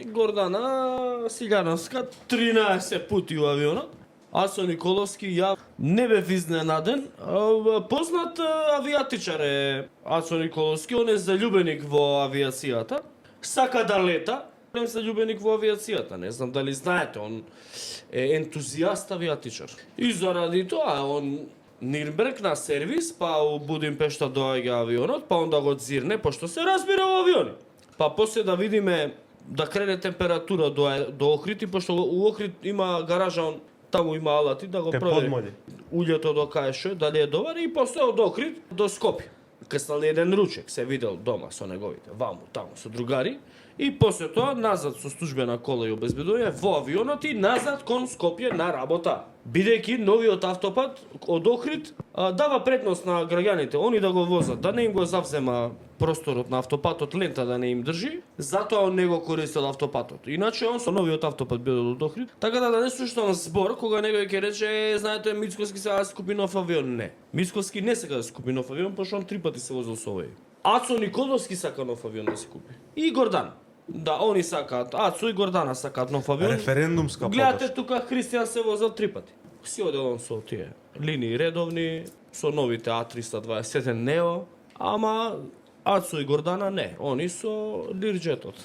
Гордана Силјановска 13 пати у авионот. Ацо Николовски, ја не бев изненаден. Познат авијатичар е Ацо Николовски, он е заљубеник во авиацијата. Сака да лета, он е заљубеник во авиацијата. Не знам дали знаете, он е ентузијаст авијатичар. И заради тоа, он Нирнберг на сервис, па у Будимпешта доаѓа авионот, па онда го зирне, пошто се разбира во авиони. Па после да видиме да крене температура до Охрид, и пошто у Охрид има гаража, он таму има алати да го провери. Уљето до Кајшо, дали е добар, и после од Охрид до Скопје. Каснал еден ручек, се видел дома со неговите, ваму, таму, со другари. И после тоа, назад со службена кола и обезбедување во авионот и назад кон Скопје на работа. Бидејќи новиот автопат од Охрид дава предност на граѓаните, они да го возат, да не им го завзема просторот на автопатот, лента да не им држи, затоа он не го користел автопатот. Иначе он со новиот автопат бил од Охрид, така да не слушам збор кога некој ќе рече, знаете, Мицковски сега да купи нов авион, не. Мицковски не сега да купи нов авион, пошто он 3 пати се возил со овој. Ацо Николовски сака нов авион да си купи. И Гордан. Да, они сакаат, Ацо и Гордана сакаат нов авион. Референдумска поддршка. Гледате тука Христијан се возел 3 пати. Си одел он со тие линии редовни, со новите А327 Нео, ама Ацо и Гордана не, они со Лирџетот.